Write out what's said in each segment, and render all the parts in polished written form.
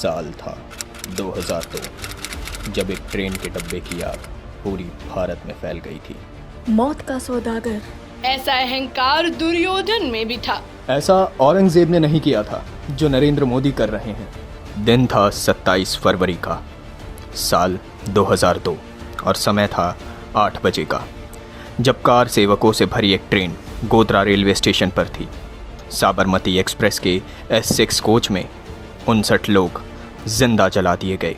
साल था 2002, जब एक ट्रेन के डब्बे की आग पूरी भारत में फैल गई थी। मौत का सौदागर। ऐसा अहंकार दुर्योधन में भी था। ऐसा औरंगजेब ने नहीं किया था जो नरेंद्र मोदी कर रहे हैं। दिन था 27 फरवरी का, साल 2002 और समय था 8 बजे का, जब कार सेवकों से भरी एक ट्रेन गोधरा रेलवे स्टेशन पर थी। साबरमती एक्सप्रेस के S6 कोच में 59 लोग जिंदा जला दिए गए।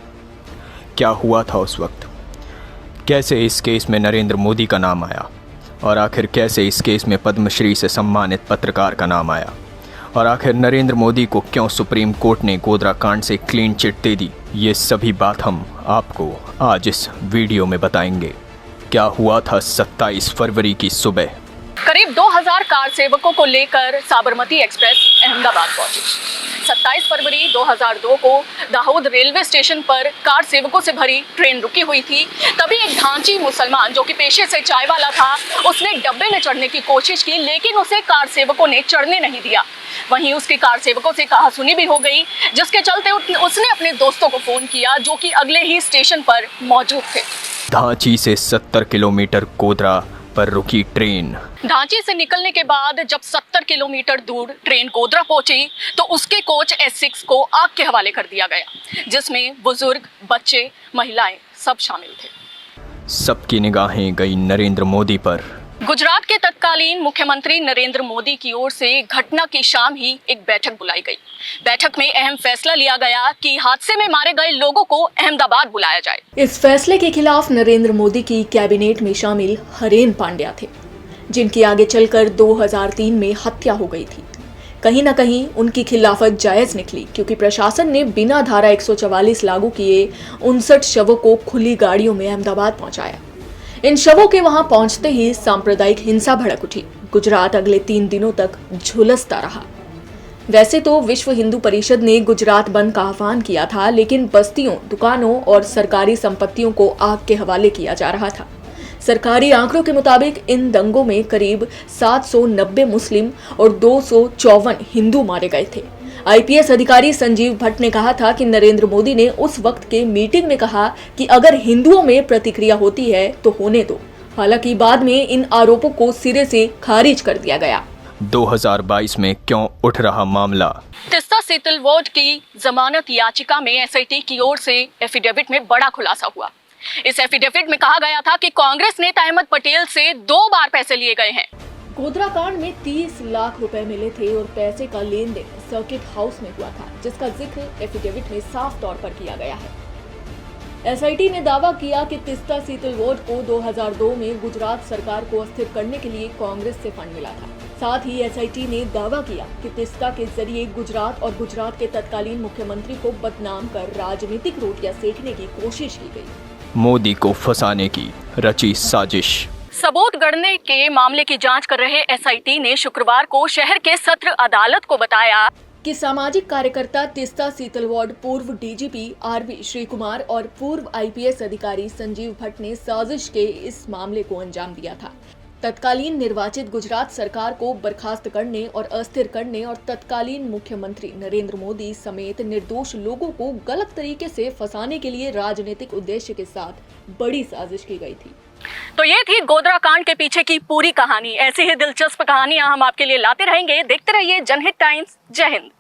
क्या हुआ था उस वक्त? कैसे इस केस में नरेंद्र मोदी का नाम आया? और आखिर कैसे इस केस में पद्मश्री से सम्मानित पत्रकार का नाम आया? और आखिर नरेंद्र मोदी को क्यों सुप्रीम कोर्ट ने गोधरा कांड से क्लीन चिट दे दी? ये सभी बात हम आपको आज इस वीडियो में बताएंगे। क्या हुआ था 27 फरवरी की सुबह? करीब 2000 कार सेवकों को लेकर साबरमती एक्सप्रेस अहमदाबाद पहुंची। 27 फरवरी 2002 को दाहोद रेलवे स्टेशन पर कार सेवकों से भरी ट्रेन रुकी हुई थी। तभी एक ढांची मुसलमान जो कि पेशे से चाय वाला था, उसने डब्बे में चढ़ने की कोशिश की, लेकिन उसे कार सेवकों ने चढ़ने नहीं दिया। वहीं उसकी कार सेवकों से कहासुनी भी हो गई, जिसके चलते उसने अपने दोस्तों को फोन किया जो कि अगले ही स्टेशन पर मौजूद थे। धांची से 70 किलोमीटर गोधरा पर रुकी ट्रेन। ढांची से निकलने के बाद जब 70 किलोमीटर दूर ट्रेन गोधरा पहुंची तो उसके कोच S6 को आग के हवाले कर दिया गया, जिसमें बुजुर्ग, बच्चे, महिलाएं सब शामिल थे। सबकी निगाहें गई नरेंद्र मोदी पर। गुजरात के तत्कालीन मुख्यमंत्री नरेंद्र मोदी की ओर से घटना की शाम ही एक बैठक बुलाई गई। बैठक में अहम फैसला लिया गया कि हादसे में मारे गए लोगों को अहमदाबाद बुलाया जाए। इस फैसले के खिलाफ नरेंद्र मोदी की कैबिनेट में शामिल हरेन पांड्या थे, जिनकी आगे चलकर 2003 में हत्या हो गई थी। कहीं न कहीं उनकी खिलाफत जायज निकली, क्योंकि प्रशासन ने बिना धारा 144 लागू किए 59 शवों को खुली गाड़ियों में अहमदाबाद पहुंचाया। इन शवों के वहां पहुंचते ही सांप्रदायिक हिंसा भड़क उठी। गुजरात अगले 3 दिनों तक झुलसता रहा। वैसे तो विश्व हिंदू परिषद ने गुजरात बंद का आह्वान किया था, लेकिन बस्तियों, दुकानों और सरकारी संपत्तियों को आग के हवाले किया जा रहा था। सरकारी आंकड़ों के मुताबिक इन दंगों में करीब 790 मुस्लिम और 254 हिंदू मारे गए थे। IPS अधिकारी संजीव भट्ट ने कहा था कि नरेंद्र मोदी ने उस वक्त के मीटिंग में कहा कि अगर हिंदुओं में प्रतिक्रिया होती है तो होने दो। हालांकि बाद में इन आरोपों को सिरे से खारिज कर दिया गया। 2022 में क्यों उठ रहा मामला? तीस्ता सीतलवोट की जमानत याचिका में SIT की ओर से एफिडेविट में बड़ा खुलासा हुआ। इस एफिडेविट में कहा गया था कि कांग्रेस नेता अहमद पटेल से 2 बार पैसे लिए गए हैं। गोधरा कांड में 30 लाख रुपए मिले थे और पैसे का लेन देन सर्किट हाउस में हुआ था, जिसका जिक्र एफिडेविट में साफ तौर पर किया गया है। SIT ने दावा किया कि तीस्ता सीतलवोट को 2002 में गुजरात सरकार को अस्थिर करने के लिए कांग्रेस से फंड मिला था। साथ ही SIT ने दावा किया कि तीस्ता के जरिए गुजरात और गुजरात के तत्कालीन मुख्यमंत्री को बदनाम कर राजनीतिक रोटियां सेकने की कोशिश की गई। मोदी को फंसाने की रची साजिश। सबूत गढ़ने के मामले की जांच कर रहे SIT ने शुक्रवार को शहर के सत्र अदालत को बताया कि सामाजिक कार्यकर्ता तीस्ता सीतलवोट, पूर्व DGP RV श्री कुमार और पूर्व IPS अधिकारी संजीव भट्ट ने साजिश के इस मामले को अंजाम दिया था। तत्कालीन निर्वाचित गुजरात सरकार को बर्खास्त करने और अस्थिर करने और तत्कालीन मुख्यमंत्री नरेंद्र मोदी समेत निर्दोष लोगों को गलत तरीके से फंसाने के लिए राजनीतिक उद्देश्य के साथ बड़ी साजिश की गई थी। तो ये थी गोधरा कांड के पीछे की पूरी कहानी। ऐसी ही दिलचस्प कहानियां हम आपके लिए लाते रहेंगे। देखते रहिए जनहित टाइम्स। जय हिंद।